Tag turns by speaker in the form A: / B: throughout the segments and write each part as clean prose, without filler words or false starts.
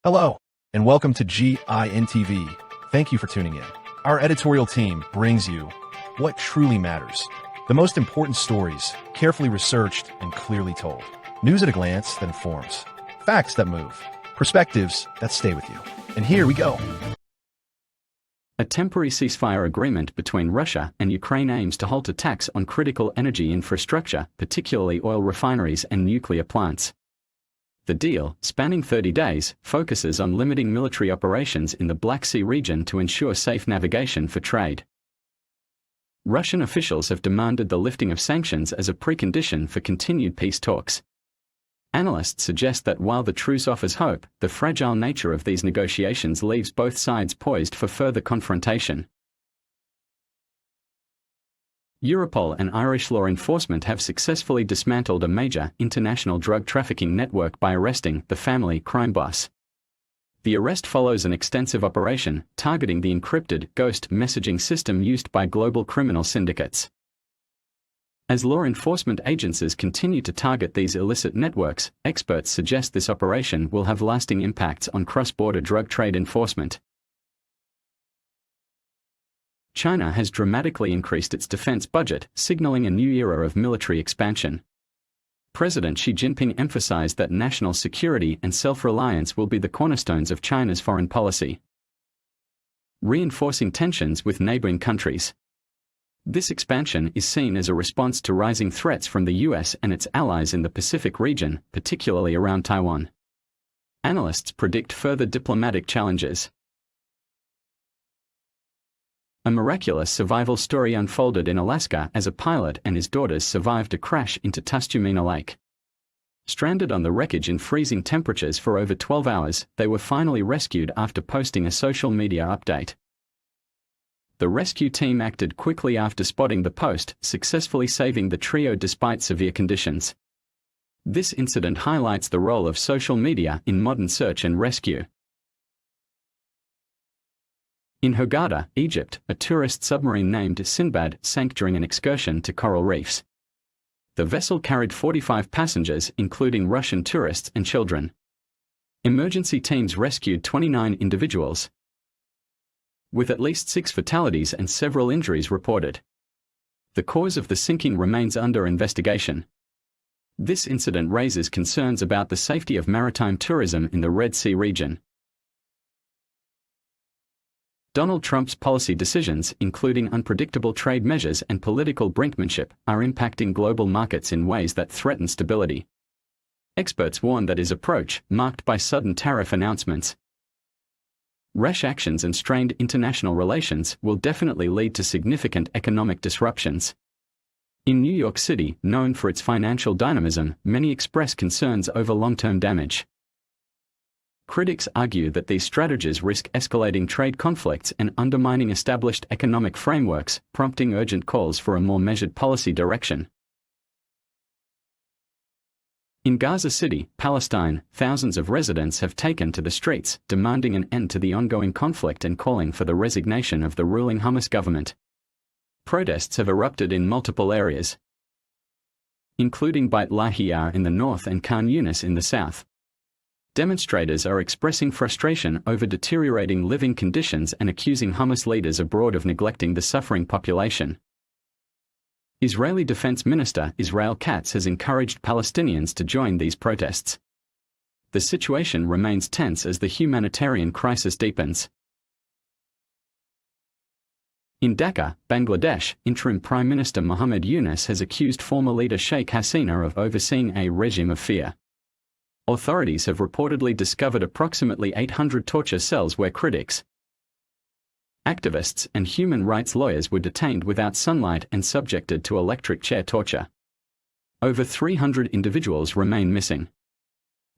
A: Hello, and welcome to GINTV. Thank you for tuning in. Our editorial team brings you what truly matters. The most important stories, carefully researched and clearly told. News at a glance that informs. Facts that move. Perspectives that stay with you. And here we go.
B: A temporary ceasefire agreement between Russia and Ukraine aims to halt attacks on critical energy infrastructure, particularly oil refineries and nuclear plants. The deal, spanning 30 days, focuses on limiting military operations in the Black Sea region to ensure safe navigation for trade. Russian officials have demanded the lifting of sanctions as a precondition for continued peace talks. Analysts suggest that while the truce offers hope, the fragile nature of these negotiations leaves both sides poised for further confrontation. Europol and Irish law enforcement have successfully dismantled a major international drug trafficking network by arresting the family crime boss. The arrest follows an extensive operation targeting the encrypted ghost messaging system used by global criminal syndicates. As law enforcement agencies continue to target these illicit networks, experts suggest this operation will have lasting impacts on cross-border drug trade enforcement. China has dramatically increased its defense budget, signaling a new era of military expansion. President Xi Jinping emphasized that national security and self-reliance will be the cornerstones of China's foreign policy, reinforcing tensions with neighboring countries. This expansion is seen as a response to rising threats from the US and its allies in the Pacific region, particularly around Taiwan. Analysts predict further diplomatic challenges. A miraculous survival story unfolded in Alaska as a pilot and his daughters survived a crash into Tustumena Lake. Stranded on the wreckage in freezing temperatures for over 12 hours, they were finally rescued after posting a social media update. The rescue team acted quickly after spotting the post, successfully saving the trio despite severe conditions. This incident highlights the role of social media in modern search and rescue. In Hurghada, Egypt, a tourist submarine named Sinbad sank during an excursion to coral reefs. The vessel carried 45 passengers, including Russian tourists and children. Emergency teams rescued 29 individuals, with at least 6 fatalities and several injuries reported. The cause of the sinking remains under investigation. This incident raises concerns about the safety of maritime tourism in the Red Sea region. Donald Trump's policy decisions, including unpredictable trade measures and political brinkmanship, are impacting global markets in ways that threaten stability. Experts warn that his approach, marked by sudden tariff announcements, rash actions and strained international relations, will definitely lead to significant economic disruptions. In New York City, known for its financial dynamism, many express concerns over long-term damage. Critics argue that these strategies risk escalating trade conflicts and undermining established economic frameworks, prompting urgent calls for a more measured policy direction. In Gaza City, Palestine, thousands of residents have taken to the streets, demanding an end to the ongoing conflict and calling for the resignation of the ruling Hamas government. Protests have erupted in multiple areas, including Beit Lahia in the north and Khan Yunis in the south. Demonstrators are expressing frustration over deteriorating living conditions and accusing Hamas leaders abroad of neglecting the suffering population. Israeli Defense Minister Israel Katz has encouraged Palestinians to join these protests. The situation remains tense as the humanitarian crisis deepens. In Dhaka, Bangladesh, interim Prime Minister Muhammad Yunus has accused former leader Sheikh Hasina of overseeing a regime of fear. Authorities have reportedly discovered approximately 800 torture cells where critics, activists, and human rights lawyers were detained without sunlight and subjected to electric chair torture. Over 300 individuals remain missing.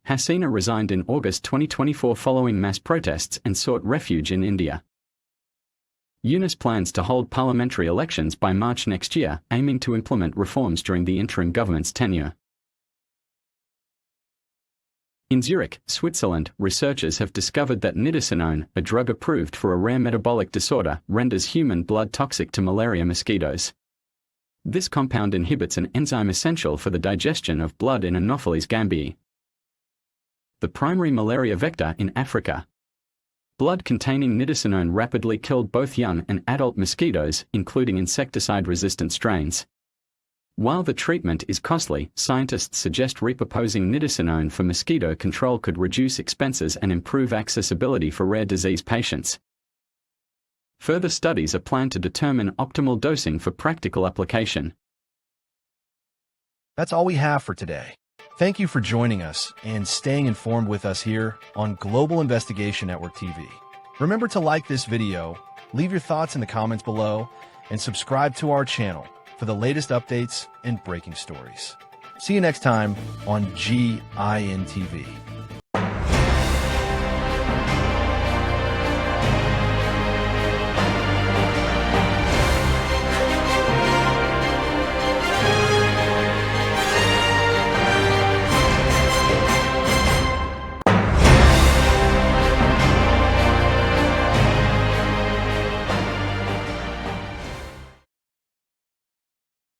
B: Hasina resigned in August 2024 following mass protests and sought refuge in India. Yunus plans to hold parliamentary elections by March next year, aiming to implement reforms during the interim government's tenure. In Zurich, Switzerland, researchers have discovered that nitasinone, a drug approved for a rare metabolic disorder, renders human blood toxic to malaria mosquitoes. This compound inhibits an enzyme essential for the digestion of blood in Anopheles gambiae. the primary malaria vector in Africa. Blood-containing nitisinone rapidly killed both young and adult mosquitoes, including insecticide-resistant strains. While the treatment is costly, scientists suggest repurposing nitisinone for mosquito control could reduce expenses and improve accessibility for rare disease patients. Further studies are planned to determine optimal dosing for practical application.
A: That's all we have for today. Thank you for joining us and staying informed with us here on Global Investigation Network TV. Remember to like this video, leave your thoughts in the comments below, and subscribe to our channel for the latest updates and breaking stories. See you next time on GINTV.